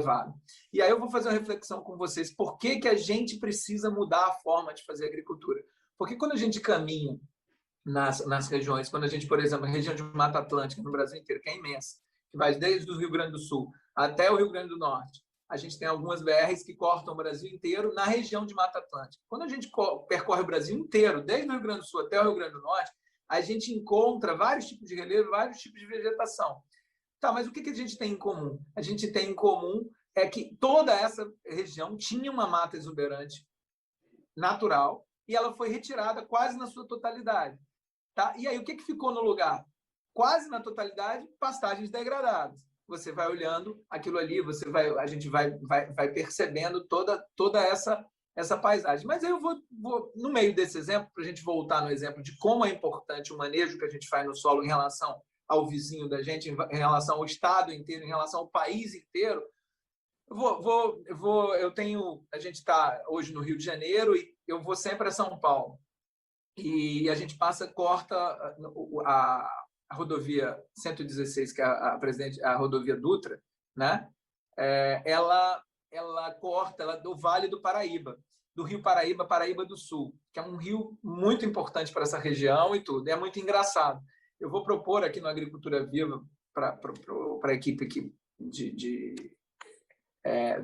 elevado. E aí eu vou fazer uma reflexão com vocês. Por que que a gente precisa mudar a forma de fazer agricultura? Porque quando a gente caminha nas regiões, quando a gente, por exemplo, a região de Mata Atlântica, no Brasil inteiro, que é imensa, que vai desde o Rio Grande do Sul até o Rio Grande do Norte, a gente tem algumas BRs que cortam o Brasil inteiro na região de Mata Atlântica. Quando a gente percorre o Brasil inteiro, desde o Rio Grande do Sul até o Rio Grande do Norte, a gente encontra vários tipos de relevo, vários tipos de vegetação. Tá, mas o que a gente tem em comum? A gente tem em comum é que toda essa região tinha uma mata exuberante natural e ela foi retirada quase na sua totalidade. Tá? E aí, o que ficou no lugar? Quase na totalidade, pastagens degradadas. Você vai olhando aquilo ali, a gente vai percebendo toda essa paisagem. Mas aí eu vou, no meio desse exemplo, para a gente voltar no exemplo de como é importante o manejo que a gente faz no solo em relação ao vizinho da gente, em relação ao estado inteiro, em relação ao país inteiro. A gente está hoje no Rio de Janeiro e eu vou sempre a São Paulo. E a gente corta a rodovia 116, que é a rodovia Dutra, né? Ela corta do Vale do Paraíba, do Rio Paraíba, Paraíba do Sul, que é um rio muito importante para essa região e tudo. É muito engraçado. Eu vou propor aqui no Agricultura Viva para a equipe aqui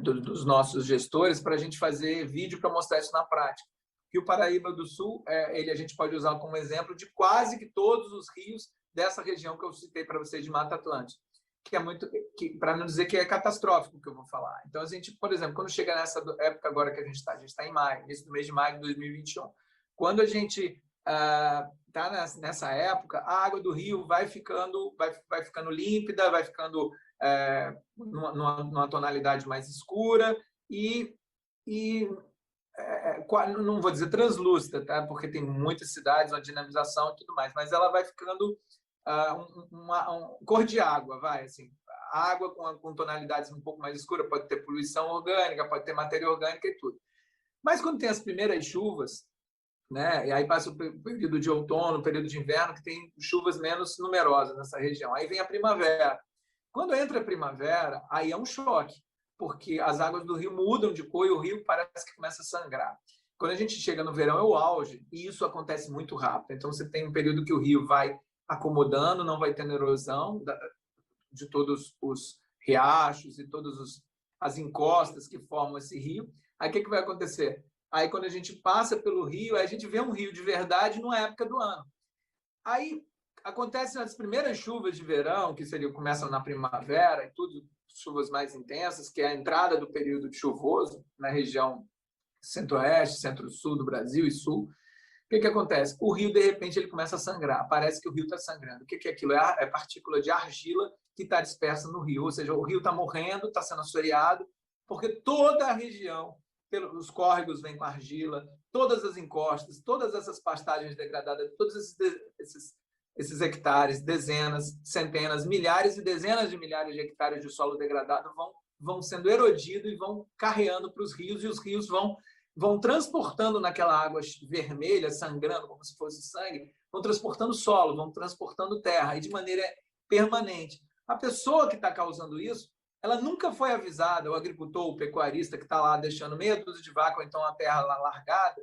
dos nossos gestores para a gente fazer vídeo para mostrar isso na prática. Rio Paraíba do Sul, a gente pode usar como exemplo de quase que todos os rios dessa região que eu citei para vocês de Mata Atlântica, que é muito, para não dizer que é catastrófico o que eu vou falar. Então, a gente, por exemplo, quando chega nessa época agora que a gente está em maio, nesse mês de maio de 2021, quando a gente está nessa época, a água do rio vai ficando límpida, vai ficando numa tonalidade mais escura e não vou dizer translúcida, tá? Porque tem muitas cidades, uma dinamização e tudo mais, mas ela vai ficando cor de água, assim, água com tonalidades um pouco mais escuras, pode ter poluição orgânica, pode ter matéria orgânica e tudo. Mas quando tem as primeiras chuvas, né? E aí passa o período de outono, o período de inverno, que tem chuvas menos numerosas nessa região. Aí vem a primavera. Quando entra a primavera, aí é um choque, porque as águas do rio mudam de cor e o rio parece que começa a sangrar. Quando a gente chega no verão, é o auge, e isso acontece muito rápido. Então, você tem um período que o rio vai acomodando, não vai tendo erosão de todos os riachos e todas as encostas que formam esse rio. Aí, o que vai acontecer? Aí, quando a gente passa pelo rio, a gente vê um rio de verdade numa época do ano. Aí, acontecem as primeiras chuvas de verão, que começam na primavera e tudo, chuvas mais intensas, que é a entrada do período chuvoso na região centro-oeste, centro-sul do Brasil e sul. O que acontece? O rio, de repente, ele começa a sangrar. Parece que o rio está sangrando. O que é aquilo? É partícula de argila que está dispersa no rio. Ou seja, o rio está morrendo, está sendo assoreado, porque toda a região, os córregos vêm com argila, todas as encostas, todas essas pastagens degradadas, todos esses hectares, dezenas, centenas, milhares e dezenas de milhares de hectares de solo degradado vão sendo erodidos e vão carreando para os rios, e os rios vão transportando naquela água vermelha, sangrando como se fosse sangue, vão transportando solo, vão transportando terra, e de maneira permanente. A pessoa que está causando isso, ela nunca foi avisada, o agricultor, o pecuarista que está lá deixando meia dúzia de vaca, ou então a terra lá largada,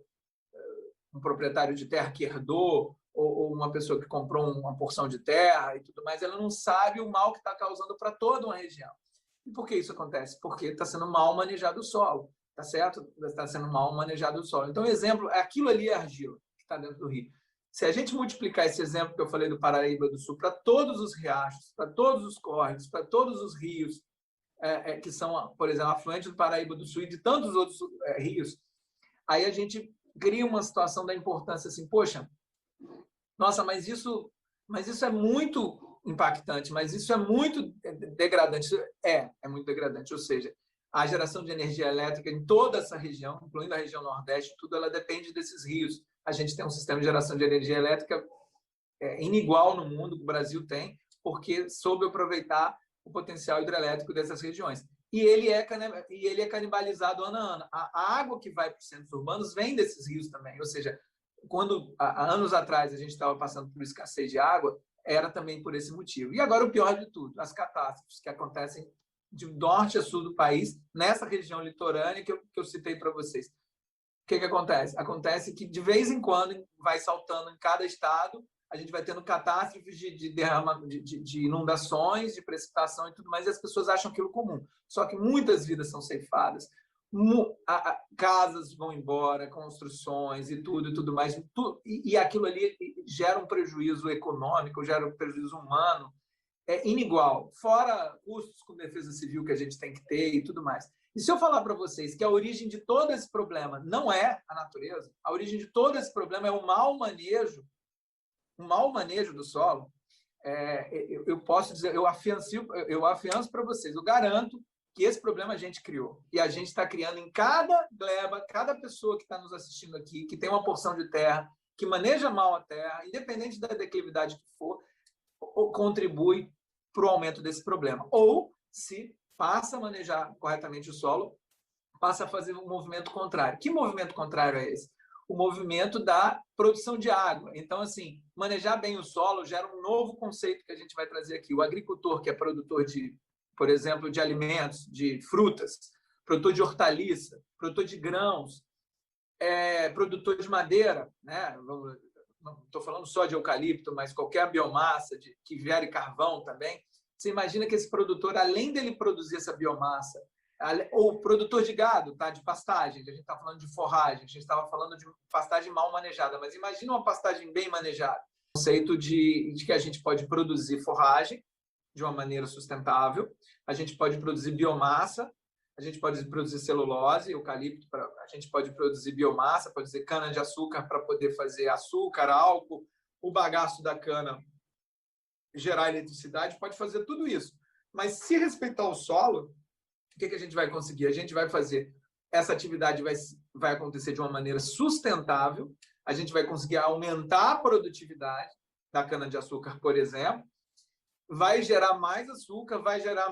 um proprietário de terra que herdou, ou uma pessoa que comprou uma porção de terra e tudo mais, ela não sabe o mal que está causando para toda uma região. E por que isso acontece? Porque está sendo mal manejado o solo, tá certo? Está sendo mal manejado o solo. Então, exemplo, aquilo ali é argila que está dentro do rio. Se a gente multiplicar esse exemplo que eu falei do Paraíba do Sul para todos os riachos, para todos os córregos, para todos os rios, que são, por exemplo, afluentes do Paraíba do Sul e de tantos outros rios, aí a gente cria uma situação da importância assim, poxa, nossa, mas isso é muito impactante, mas isso é muito degradante. É muito degradante, ou seja, a geração de energia elétrica em toda essa região, incluindo a região Nordeste, tudo, ela depende desses rios. A gente tem um sistema de geração de energia elétrica inigual no mundo, que o Brasil tem, porque soube aproveitar o potencial hidrelétrico dessas regiões. E ele é canibalizado ano a ano. A água que vai para os centros urbanos vem desses rios também, ou seja, quando há anos atrás a gente estava passando por escassez de água, era também por esse motivo. E agora o pior de tudo, as catástrofes que acontecem de norte a sul do país, nessa região litorânea que eu citei para vocês. O que acontece? Acontece que, de vez em quando, vai saltando em cada estado, a gente vai tendo catástrofes de inundações, de precipitação e tudo mais, e as pessoas acham aquilo comum. Só que muitas vidas são ceifadas, casas vão embora, construções e tudo mais, e aquilo ali gera um prejuízo econômico, gera um prejuízo humano inigual, fora custos com defesa civil que a gente tem que ter e tudo mais. E se eu falar para vocês que a origem de todo esse problema não é a natureza, a origem de todo esse problema é o mau manejo do solo, eu posso dizer, eu afianço para vocês, eu garanto que esse problema a gente criou. E a gente está criando em cada gleba, cada pessoa que está nos assistindo aqui, que tem uma porção de terra, que maneja mal a terra, independente da declividade que for, contribui para o aumento desse problema. Ou, se passa a manejar corretamente o solo, passa a fazer um movimento contrário. Que movimento contrário é esse? O movimento da produção de água. Então, assim, manejar bem o solo gera um novo conceito que a gente vai trazer aqui. O agricultor que é produtor de, por exemplo, de alimentos, de frutas, produtor de hortaliça, produtor de grãos, produtor de madeira, né? Não estou falando só de eucalipto, mas qualquer biomassa que gere carvão também. Você imagina que esse produtor, além dele produzir essa biomassa, ou produtor de gado, tá? De pastagem, a gente está falando de forragem, a gente estava falando de pastagem mal manejada, mas imagina uma pastagem bem manejada. O conceito de que a gente pode produzir forragem de uma maneira sustentável, a gente pode produzir biomassa, a gente pode produzir celulose, eucalipto, a gente pode produzir biomassa, pode produzir cana-de-açúcar para poder fazer açúcar, álcool, o bagaço da cana gerar eletricidade, pode fazer tudo isso. Mas se respeitar o solo, o que a gente vai conseguir? A gente vai fazer, essa atividade vai acontecer de uma maneira sustentável, a gente vai conseguir aumentar a produtividade da cana-de-açúcar, por exemplo, vai gerar mais açúcar, vai gerar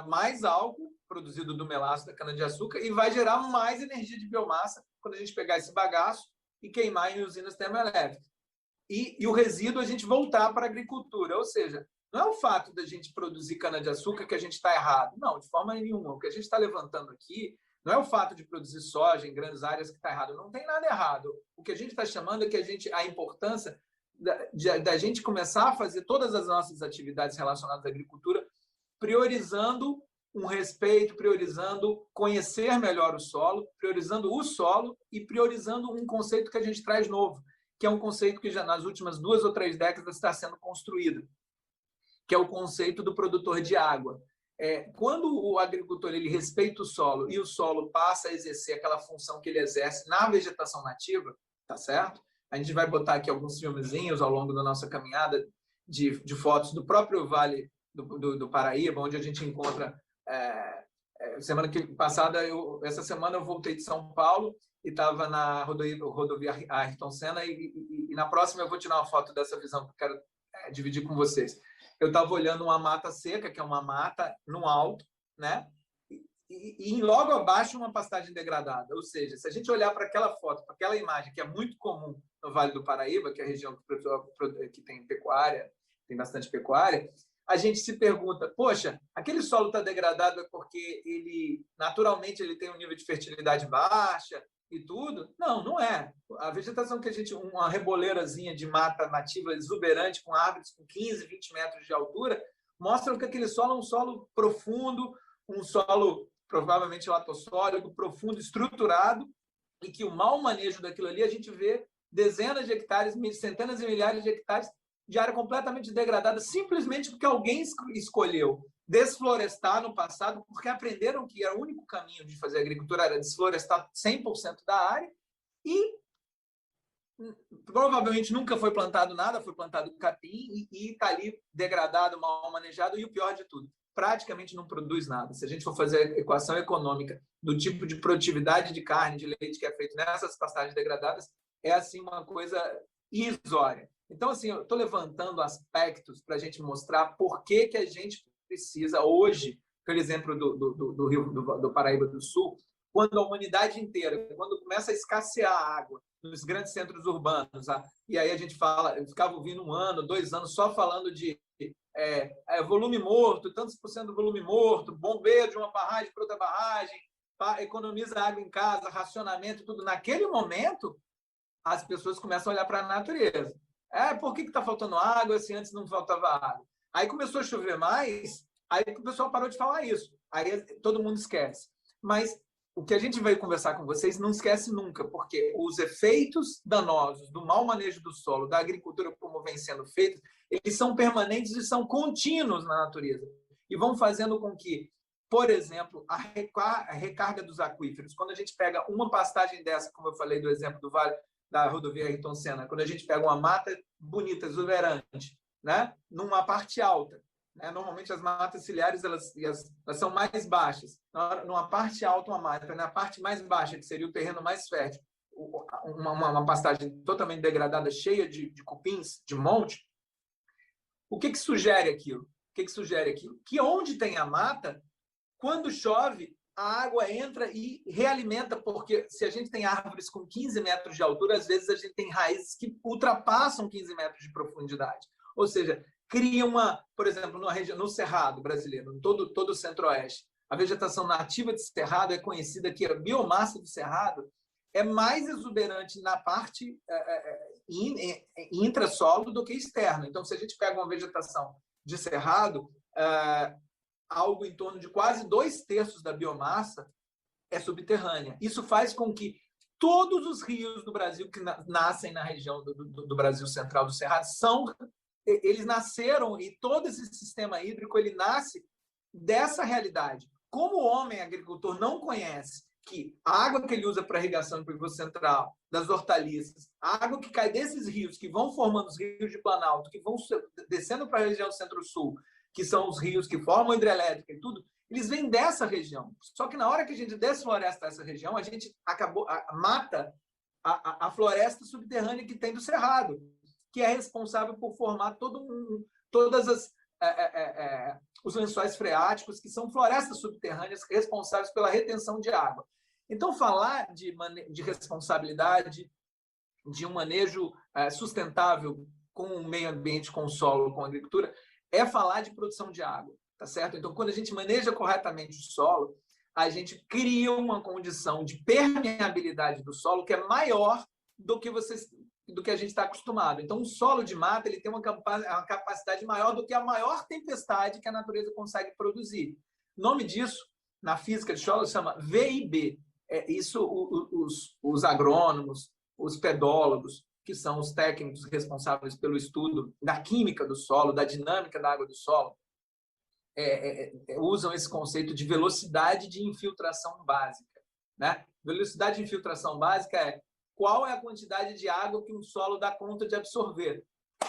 mais álcool produzido do melaço da cana-de-açúcar e vai gerar mais energia de biomassa quando a gente pegar esse bagaço e queimar em usinas termoelétricas. E o resíduo a gente voltar para a agricultura. Ou seja, não é o fato da gente produzir cana-de-açúcar que a gente está errado. Não, de forma nenhuma. O que a gente está levantando aqui não é o fato de produzir soja em grandes áreas que está errado. Não tem nada errado. O que a gente está chamando é que a importância da gente começar a fazer todas as nossas atividades relacionadas à agricultura priorizando um respeito, priorizando conhecer melhor o solo e priorizando um conceito que a gente traz novo, que é um conceito que já nas últimas 2 ou 3 décadas está sendo construído, que é o conceito do produtor de água. Quando o agricultor ele respeita o solo e o solo passa a exercer aquela função que ele exerce na vegetação nativa, tá certo? A gente vai botar aqui alguns filmezinhos ao longo da nossa caminhada de fotos do próprio Vale do Paraíba, onde a gente encontra... semana passada, essa semana eu voltei de São Paulo e estava na rodovia Ayrton Senna e na próxima eu vou tirar uma foto dessa visão que eu quero dividir com vocês. Eu estava olhando uma mata seca, que é uma mata no alto, né? E logo abaixo uma pastagem degradada. Ou seja, se a gente olhar para aquela foto, para aquela imagem que é muito comum no Vale do Paraíba, que é a região que tem pecuária, tem bastante pecuária, a gente se pergunta, poxa, aquele solo está degradado é porque naturalmente ele tem um nível de fertilidade baixa e tudo? Não, não é. A vegetação que uma reboleirazinha de mata nativa exuberante, com árvores com 15, 20 metros de altura, mostra que aquele solo é um solo profundo, um solo provavelmente latossólido, profundo, estruturado, e que o mau manejo daquilo ali, a gente vê dezenas de hectares, centenas e milhares de hectares de área completamente degradada, simplesmente porque alguém escolheu desflorestar no passado, porque aprenderam que era o único caminho de fazer agricultura era desflorestar 100% da área, e provavelmente nunca foi plantado nada, foi plantado capim e está ali degradado, mal manejado, e o pior de tudo, praticamente não produz nada. Se a gente for fazer a equação econômica do tipo de produtividade de carne, de leite que é feito nessas pastagens degradadas, é assim uma coisa irrisória. Então, assim, eu estou levantando aspectos para a gente mostrar por que a gente precisa hoje, por exemplo, do Rio do Paraíba do Sul, quando a humanidade inteira, quando começa a escassear a água nos grandes centros urbanos, e aí a gente fala, eu ficava ouvindo 1 ano, 2 anos só falando de volume morto, tantos por cento do volume morto, bombeio de uma barragem para outra barragem, economiza água em casa, racionamento, tudo. Naquele momento, as pessoas começam a olhar para a natureza. Por que está faltando água se antes não faltava água? Aí começou a chover mais, aí o pessoal parou de falar isso. Aí todo mundo esquece. Mas o que a gente veio conversar com vocês não esquece nunca, porque os efeitos danosos do mau manejo do solo, da agricultura como vem sendo feita, eles são permanentes e são contínuos na natureza. E vão fazendo com que, por exemplo, a recarga dos aquíferos, quando a gente pega uma pastagem dessa, como eu falei do exemplo do Vale da rodovia Ayrton Senna, quando a gente pega uma mata bonita, exuberante, né, numa parte alta, né, normalmente as matas ciliares elas são mais baixas, numa parte alta uma mata, na parte mais baixa, que seria o terreno mais fértil, uma pastagem totalmente degradada, cheia de cupins, de monte, o que sugere aquilo? Que onde tem a mata, quando chove, a água entra e realimenta, porque se a gente tem árvores com 15 metros de altura, às vezes a gente tem raízes que ultrapassam 15 metros de profundidade. Ou seja, cria por exemplo, no Cerrado brasileiro, todo o centro-oeste, a vegetação nativa de Cerrado é conhecida que a biomassa do Cerrado é mais exuberante na parte intrassolo do que externa. Então, se a gente pega uma vegetação de Cerrado, algo em torno de quase 2/3 da biomassa é subterrânea. Isso faz com que todos os rios do Brasil que nascem na região do Brasil central do Cerrado eles nasceram, e todo esse sistema hídrico ele nasce dessa realidade. Como o homem agricultor não conhece que a água que ele usa para irrigação do pivô central, das hortaliças, a água que cai desses rios, que vão formando os rios de Planalto, que vão descendo para a região centro-sul, que são os rios que formam hidrelétrica e tudo, eles vêm dessa região. Só que na hora que a gente desfloresta essa região, a gente mata a floresta subterrânea que tem do Cerrado, que é responsável por formar todas os lençóis freáticos, que são florestas subterrâneas responsáveis pela retenção de água. Então, falar de responsabilidade, de um manejo sustentável com o meio ambiente, com o solo, com a agricultura, é falar de produção de água, tá certo? Então, quando a gente maneja corretamente o solo, a gente cria uma condição de permeabilidade do solo que é maior do que a gente está acostumado. Então, o solo de mata ele tem uma capacidade maior do que a maior tempestade que a natureza consegue produzir. O nome disso, na física de solo, chama VIB. Isso os agrônomos, os pedólogos, que são os técnicos responsáveis pelo estudo da química do solo, da dinâmica da água do solo, usam esse conceito de velocidade de infiltração básica, né? Velocidade de infiltração básica é qual é a quantidade de água que um solo dá conta de absorver,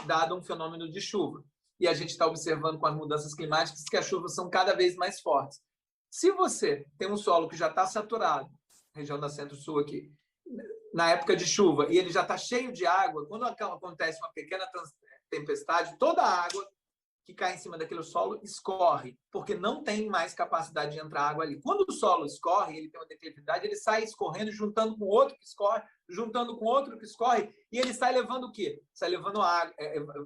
dado um fenômeno de chuva. E a gente está observando com as mudanças climáticas que as chuvas são cada vez mais fortes. Se você tem um solo que já está saturado, região da Centro-Sul aqui, na época de chuva, e ele já está cheio de água, quando acontece uma pequena tempestade, toda a água que cai em cima daquele solo escorre, porque não tem mais capacidade de entrar água ali. Quando o solo escorre, ele tem uma declividade, ele sai escorrendo, juntando com outro que escorre, juntando com outro que escorre, e ele sai levando o quê? Sai levando água,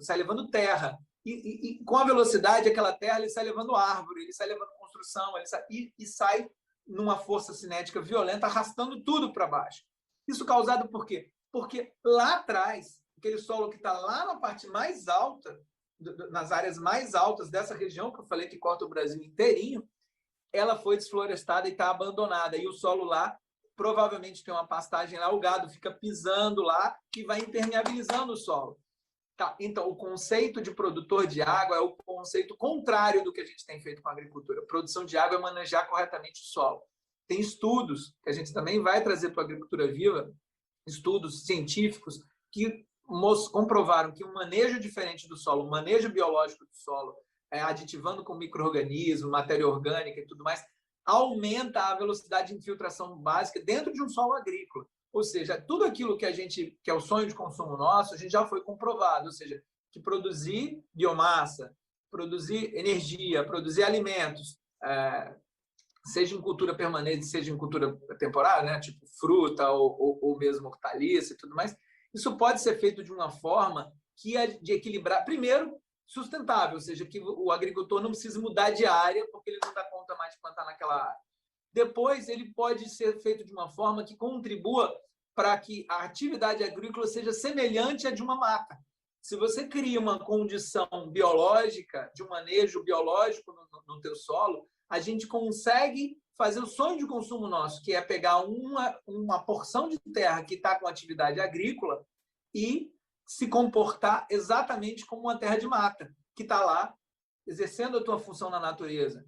sai levando terra. E com a velocidade, aquela terra, ele sai levando árvore, ele sai levando construção, e sai numa força cinética violenta, arrastando tudo para baixo. Isso causado por quê? Porque lá atrás, aquele solo que está lá na parte mais alta, nas áreas mais altas dessa região, que eu falei que corta o Brasil inteirinho, ela foi desflorestada e está abandonada. E o solo lá, provavelmente tem uma pastagem lá, o gado fica pisando lá, que vai impermeabilizando o solo. Tá, então, o conceito de produtor de água é o conceito contrário do que a gente tem feito com a agricultura. A produção de água é manejar corretamente o solo. Tem estudos que a gente também vai trazer para a Agricultura Viva, estudos científicos que comprovaram que um manejo diferente do solo, um manejo biológico do solo, aditivando com micro-organismo, matéria orgânica e tudo mais, aumenta a velocidade de infiltração básica dentro de um solo agrícola. Ou seja, tudo aquilo que é o sonho de consumo nosso, a gente já foi comprovado. Ou seja, que produzir biomassa, produzir energia, produzir alimentos, seja em cultura permanente, seja em cultura temporária, né? Tipo fruta ou mesmo hortaliça e tudo mais, isso pode ser feito de uma forma de equilibrar, primeiro, sustentável, ou seja, que o agricultor não precisa mudar de área porque ele não dá conta mais de plantar naquela área. Depois, ele pode ser feito de uma forma que contribua para que a atividade agrícola seja semelhante à de uma mata. Se você cria uma condição biológica, de um manejo biológico no teu solo, a gente consegue fazer o sonho de consumo nosso, que é pegar uma porção de terra que está com atividade agrícola e se comportar exatamente como uma terra de mata, que está lá exercendo a tua função na natureza.